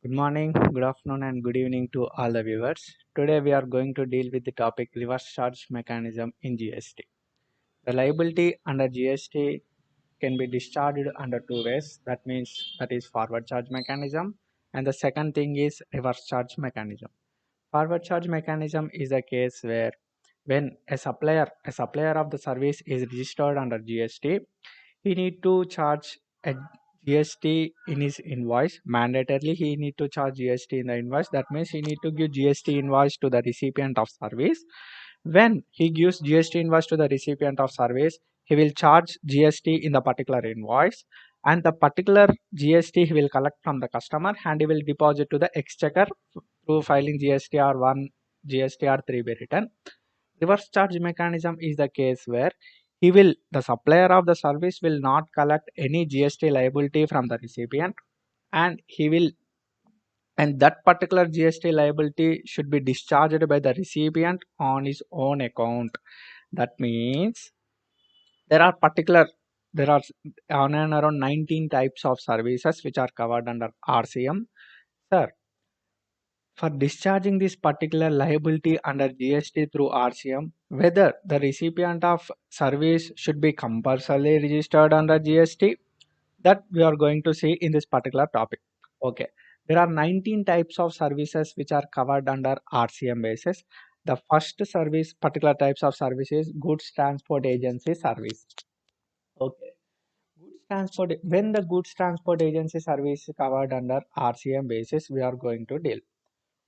Good morning, good afternoon, and good evening to all the viewers. Today we are going to deal with the topic reverse charge mechanism in GST. The liability under GST can be discharged under two ways. That is forward charge mechanism, and the second thing is reverse charge mechanism. Forward charge mechanism is a case where when a supplier of the service is registered under GST, he need to charge a GST in his invoice. Mandatorily, he need to charge GST in the invoice. That means he need to give GST invoice to the recipient of service. When he gives GST invoice to the recipient of service, he will charge GST in the particular invoice, and the particular GST he will collect from the customer and he will deposit to the exchequer through filing GSTR1, GSTR3 return. Reverse charge mechanism is the case where the supplier of the service will not collect any GST liability from the recipient, and that particular GST liability should be discharged by the recipient on his own account. That means there are particular there are on and around 19 types of services which are covered under RCM. Sir, for discharging this particular liability under GST through RCM, whether the recipient of service should be compulsorily registered under GST, that we are going to see in this particular topic. Okay, there are 19 types of services which are covered under RCM basis. The first particular types of services, goods transport agency service. Okay, when the goods transport agency service is covered under RCM basis, we are going to deal.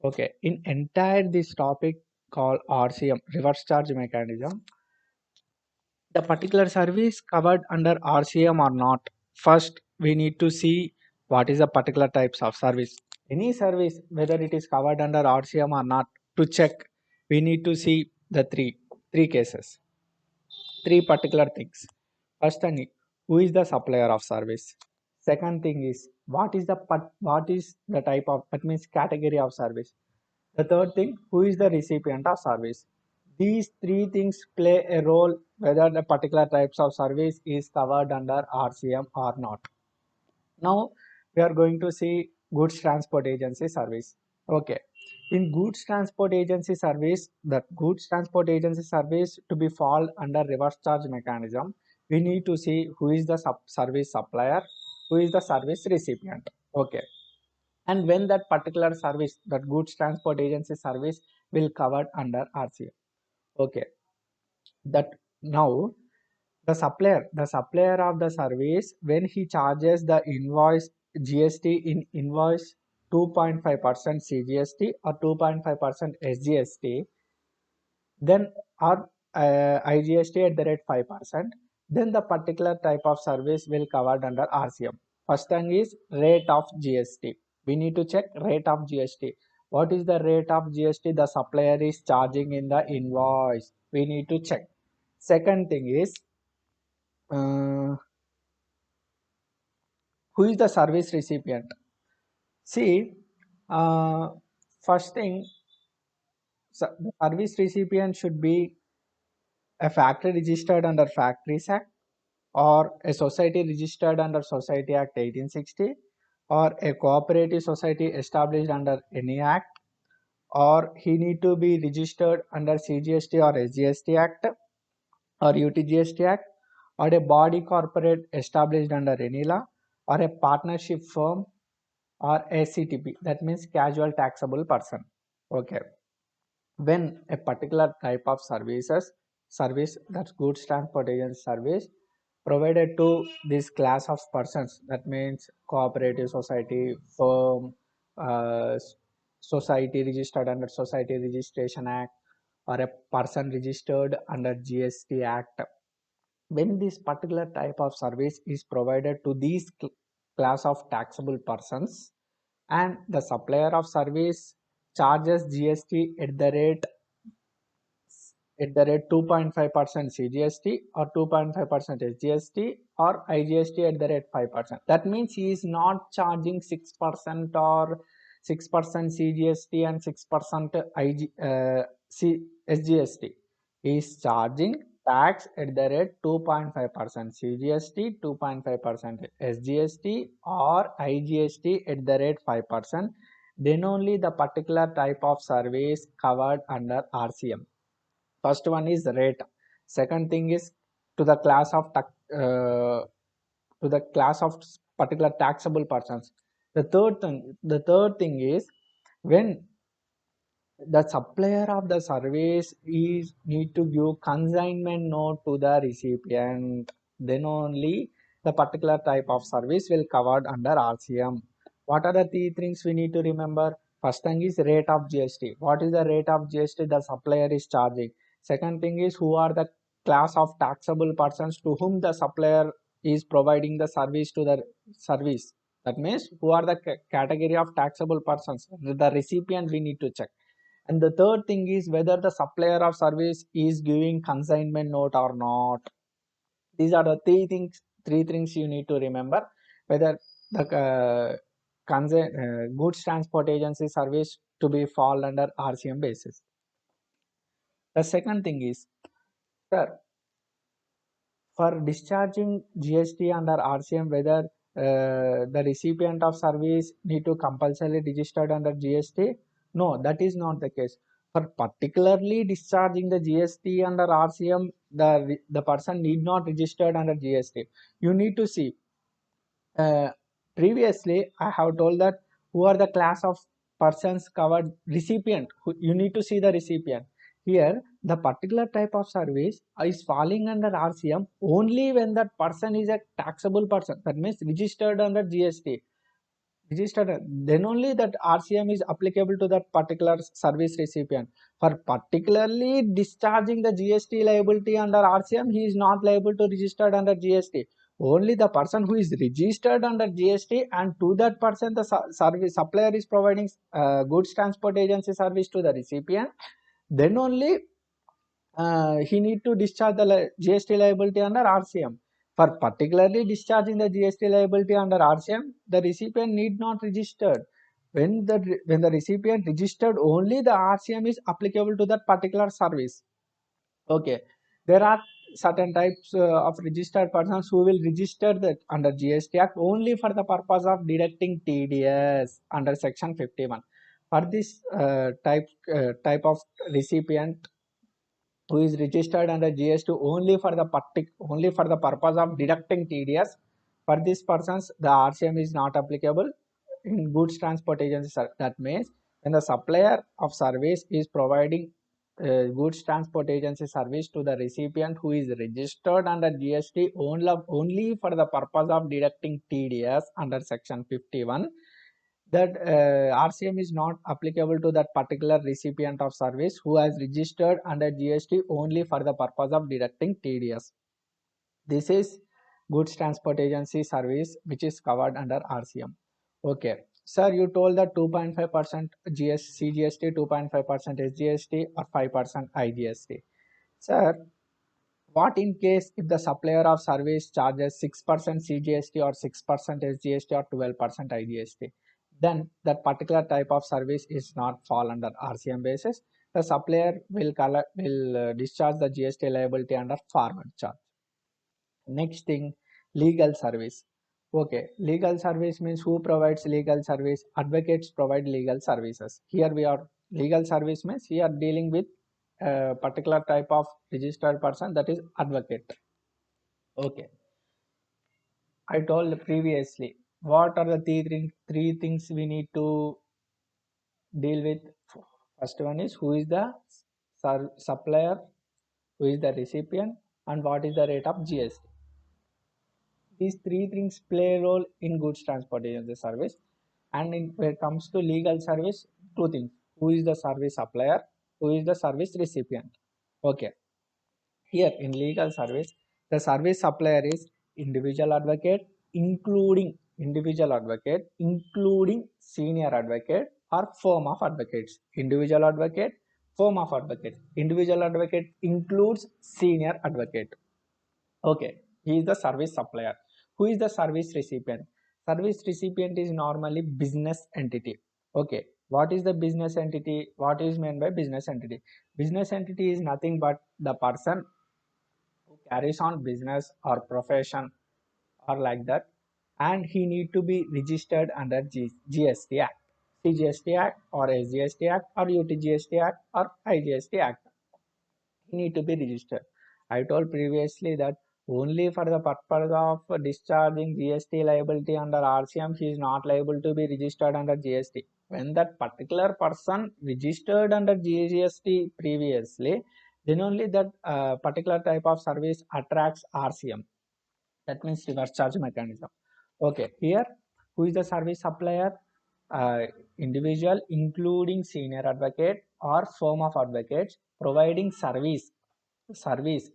Okay, in entire this topic called RCM, reverse charge mechanism, the particular service covered under RCM or not. First, we need to see what is the particular types of service. Any service, whether it is covered under RCM or not, to check, we need to see the three cases, three particular things. First thing, who is the supplier of service? Second thing is what is the type of, that means category of service. The third thing, who is the recipient of service? These three things play a role whether the particular types of service is covered under RCM or not. Now we are going to see goods transport agency service. Okay. In goods transport agency service, to be fall under reverse charge mechanism, we need to see who is the service supplier, who is the service recipient. Okay, and when that particular service, that goods transport agency service, will covered under RCM. Okay, that now the supplier of the service, when he charges the invoice GST in invoice 2.5% CGST or 2.5% SGST, then or IGST at the rate 5%, then the particular type of service will covered under RCM. First thing is rate of GST. We need to check rate of GST. What is the rate of GST the supplier is charging in the invoice? We need to check. Second thing is uh, who is the service recipient? See, uh, first thing, the service recipient should be a factory registered under Factories Act, or a society registered under Society Act 1860, or a cooperative society established under any act, or he need to be registered under CGST or SGST Act or UTGST Act, or a body corporate established under any law, or a partnership firm, or a CTP, that means casual taxable person. Okay, when a particular type of service, that's goods transportation service, provided to this class of persons, that means cooperative society, firm, uh, society registered under Society Registration Act, or a person registered under GST Act, when this particular type of service is provided to these class of taxable persons, and the supplier of service charges GST at the rate 2.5% CGST or 2.5% SGST or IGST at the rate 5%. That means he is not charging 6% or 6% CGST and 6% SGST. He is charging tax at the rate 2.5%, CGST 2.5%, SGST or IGST at the rate 5%, then only the particular type of service covered under RCM. First one is rate. Second thing is to the class of to the class of particular taxable persons. The third thing is when the supplier of the service is need to give consignment note to the recipient, then only the particular type of service will covered under RCM. What are the three things we need to remember? First thing is rate of GST. What is the rate of GST the supplier is charging? Second thing is who are the class of taxable persons to whom the supplier is providing the service to the service. That means who are the category of taxable persons, the recipient we need to check. And the third thing is whether the supplier of service is giving consignment note or not. These are the three things you need to remember whether the goods transport agency service to be fall under RCM basis. The second thing is, sir, for discharging GST under RCM, whether the recipient of service need to compulsorily registered under GST? No, that is not the case. For particularly discharging the GST under RCM, the person need not registered under GST. You need to see. Uh, Previously, I have told that who are the class of persons covered recipient. You need to see the recipient. Here, the particular type of service is falling under RCM only when that person is a taxable person. That means registered under GST. Registered, then only that RCM is applicable to that particular service recipient. For particularly discharging the GST liability under RCM, he is not liable to registered under GST. Only the person who is registered under GST, and to that person the service supplier is providing goods transport agency service to the recipient, then only he need to discharge the GST liability under RCM. For particularly discharging the GST liability under RCM, the recipient need not registered. When the recipient registered, only the RCM is applicable to that particular service. Okay, there are certain types of registered persons who will register that under GST Act only for the purpose of deducting TDS under Section 51. For this type of recipient who is registered under GST only for the purpose of deducting TDS. For these persons, the RCM is not applicable in goods transport agency. That means when the supplier of service is providing goods transport agency service to the recipient who is registered under GST only for the purpose of deducting TDS under Section 51, that RCM is not applicable to that particular recipient of service who has registered under GST only for the purpose of deducting TDS. This is goods transport agency service which is covered under RCM. Okay, sir, you told that 2.5% CGST, 2.5% SGST or 5% IGST. Sir, what in case if the supplier of service charges 6% CGST or 6% SGST or 12% IGST? Then that particular type of service is not fall under RCM basis. The supplier will discharge the GST liability under forward charge. Next thing, legal service. Okay, legal service means who provides legal service? Advocates provide legal services. Here we are, legal service means we are dealing with a particular type of registered person, that is advocate. Okay, I told previously what are the three things we need to deal with. First one is who is the supplier, who is the recipient, and what is the rate of GST. These three things play a role in goods transport agency service. And when it comes to legal service, two things: who is the service supplier, who is the service recipient. Okay, here in legal service, the service supplier is individual advocate, including senior advocate or firm of advocates. Individual advocate, firm of advocates. Individual advocate includes senior advocate. Okay, he is the service supplier. Who is the service recipient? Service recipient is normally business entity. Okay, what is the business entity? What is meant by business entity? Business entity is nothing but the person carries on business or profession or like that, and he need to be registered under GST Act, CGST Act or SGST Act or UTGST Act or IGST Act. He need to be registered. I told previously that only for the purpose of discharging GST liability under RCM, he is not liable to be registered under GST. When that particular person registered under GST previously, then only that particular type of service attracts RCM. That means reverse charge mechanism. Okay, here who is the service supplier? Individual including senior advocate or firm of advocates providing service,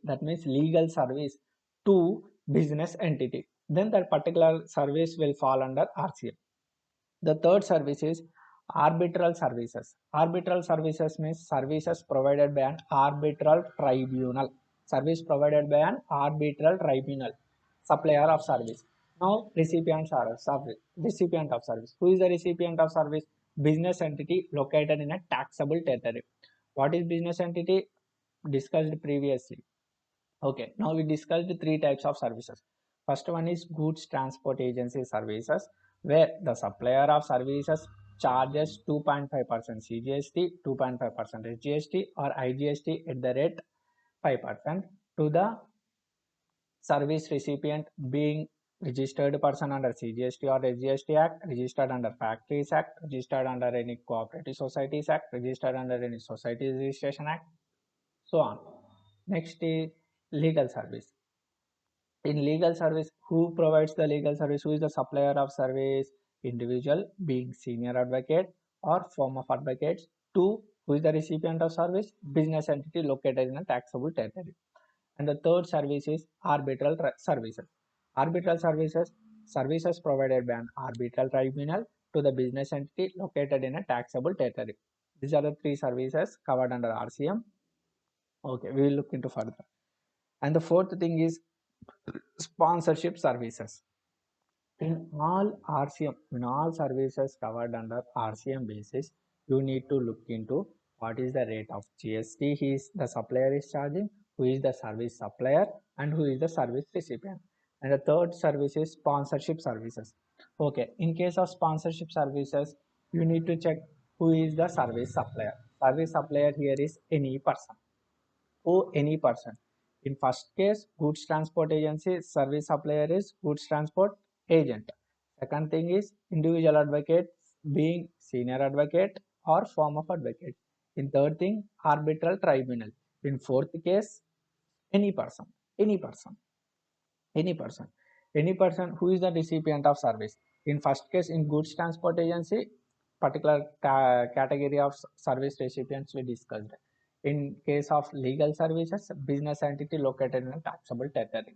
that means legal service to business entity, then that particular service will fall under RCM. The third service is arbitral services. Arbitral services means services provided by an arbitral tribunal. Service provided by an arbitral tribunal, supplier of service. Now, recipient of service. Who is the recipient of service? Business entity located in a taxable territory. What is business entity? Discussed previously. Okay, now we discussed three types of services. First one is goods transport agency services, where the supplier of services charges 2.5% CGST, 2.5% SGST or IGST at the rate 5% to the service recipient being registered person under CGST or SGST Act, registered under Factories Act, registered under any Cooperative Societies Act, registered under any Societies Registration Act, so on. Next is legal service. In legal service, who provides the legal service? Who is the supplier of service? Individual being senior advocate or firm of advocates. Two, who is the recipient of service? Business entity located in a taxable territory. And the third service is arbitral services. Arbitral services provided by an arbitral tribunal to the business entity located in a taxable territory. These are the three services covered under RCM. Okay, we will look into further. And the fourth thing is sponsorship services. In all services covered under RCM basis, you need to look into what is the rate of GST the supplier is charging, who is the service supplier, and who is the service recipient. And the third service is sponsorship services. Okay, in case of sponsorship services, you need to check who is the service supplier. Service supplier here is any person. Any person. In first case, goods transport agency, service supplier is goods transport agent. Second thing is individual advocate being senior advocate or form of advocate. In third thing, arbitral tribunal. In fourth case, any person, any person, any person, any person who is the recipient of service. In first case, in goods transport agency, particular category of service recipients we discussed. In case of legal services, business entity located in a taxable territory.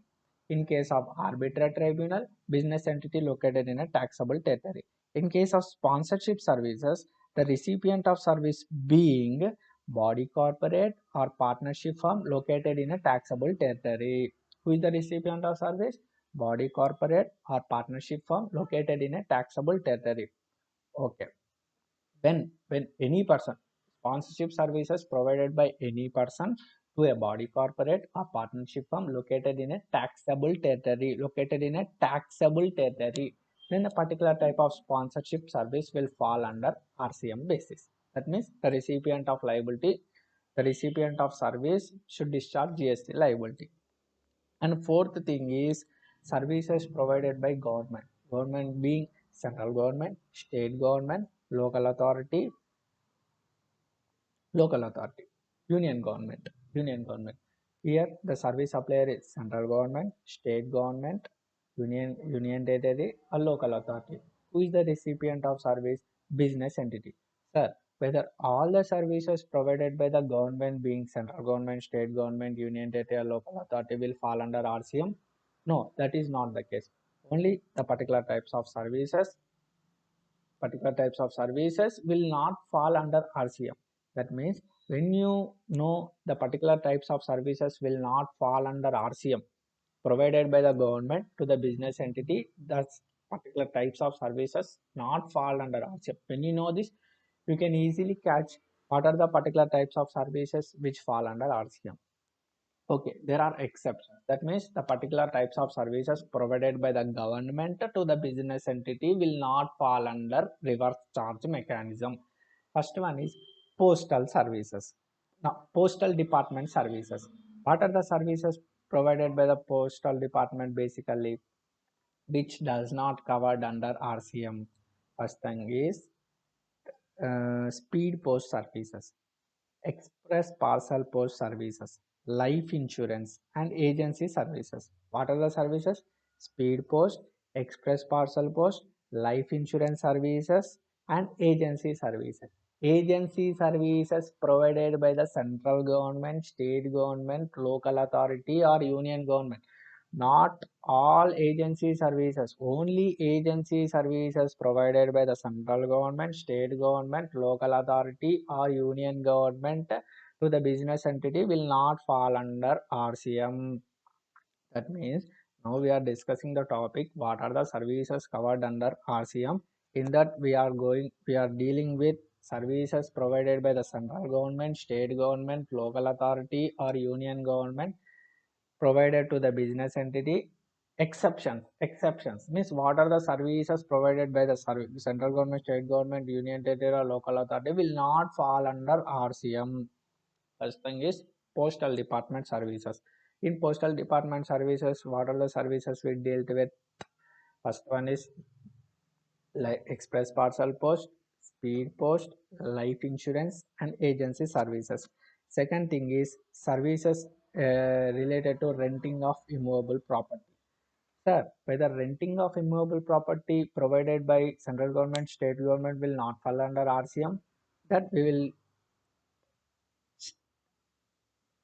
In case of arbitral tribunal, business entity located in a taxable territory. In case of sponsorship services, the recipient of service being body corporate or partnership firm located in a taxable territory. Who is the recipient of service? Body corporate or partnership firm located in a taxable territory. Okay. When any person, sponsorship services provided by any person to a body corporate or partnership firm located in a taxable territory, then a particular type of sponsorship service will fall under RCM basis. That means the recipient of service should discharge GST liability. And fourth thing is services provided by government being central government, state government, local authority, union government. Here the service supplier is central government, state government, union territory or local authority. Who is the recipient of service? Business entity. Sir, whether all the services provided by the government being central government, state government, union territory or local authority will fall under RCM? No, that is not the case. Only the particular types of services will not fall under RCM. That means when you know the particular types of services will not fall under RCM provided by the government to the business entity, that's particular types of services not fall under RCM. When you know this, you can easily catch what are the particular types of services which fall under RCM. Okay, there are exceptions. That means the particular types of services provided by the government to the business entity will not fall under reverse charge mechanism. First one is postal services. Now, postal department services. What are the services provided by the postal department basically, which does not covered under RCM? First thing is speed post services, express parcel post services, life insurance, and agency services. What are the services? Speed post, express parcel post, life insurance services, and agency services. Agency services provided by the central government, state government, local authority, or union government. Not all agency services, only agency services provided by the central government, state government, local authority, or union government to the business entity will not fall under RCM. That means now we are discussing the topic what are the services covered under RCM. In that we are dealing with services provided by the central government, state government, local authority, or union government provided to the business entity. Exceptions means what are the services provided by the central government, state government, union territory, or local authority will not fall under RCM. First thing is postal department services. In postal department services, what are the services we dealt with? First one is like express parcel post, speed post, life insurance, and agency services. Second thing is services related to renting of immovable property. Sir, whether renting of immovable property provided by central government, state government will not fall under RCM. That we will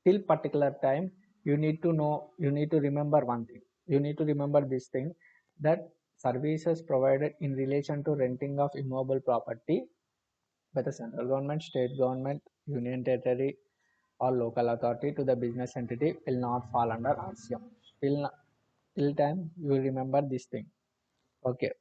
till particular time, you need to know, you need to remember one thing, you need to remember this thing, that services provided in relation to renting of immobile property by the central government, state government, union territory, or local authority to the business entity will not fall under RCM. Till time you will remember this thing. Okay.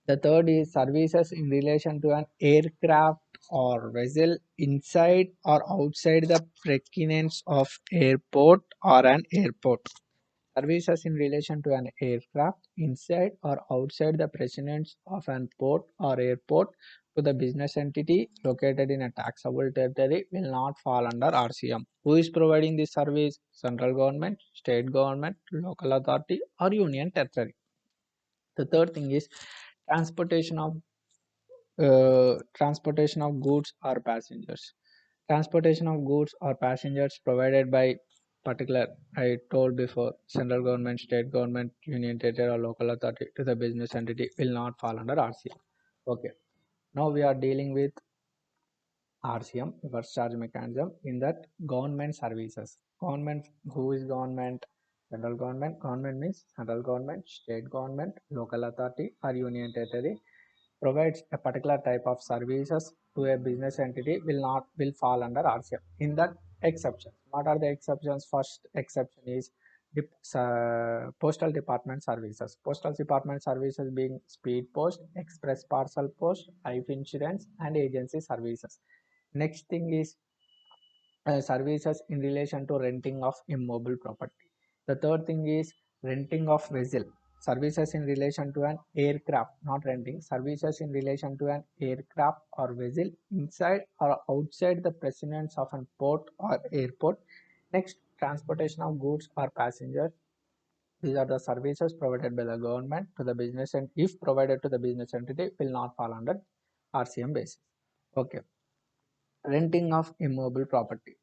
The third is services in relation to an aircraft or vessel inside or outside the premises of airport or an airport. Services in relation to an aircraft inside or outside the premises of an port or airport to the business entity located in a taxable territory will not fall under RCM. Who is providing this service? Central government, state government, local authority, or union territory. The third thing is transportation of goods or passengers. Transportation of goods or passengers provided by particular, I told before, central government, state government, union territory, or local authority to the business entity will not fall under RCM. Okay. Now we are dealing with RCM, reverse charge mechanism, in that government services. Government, who is government? Central government. Government means central government, state government, local authority, or union territory provides a particular type of services to a business entity will fall under RCM. In that exception, what are the exceptions? First exception is postal department services. Postal department services being speed post, express parcel post, life insurance, and agency services. Next thing is services in relation to renting of immobile property. The third thing is renting of vessel. Services in relation to an aircraft, not renting. Services in relation to an aircraft or vessel inside or outside the premises of an port or airport. Next, transportation of goods or passengers. These are the services provided by the government to the business, and if provided to the business entity will not fall under RCM basis. Okay. Renting of immobile property.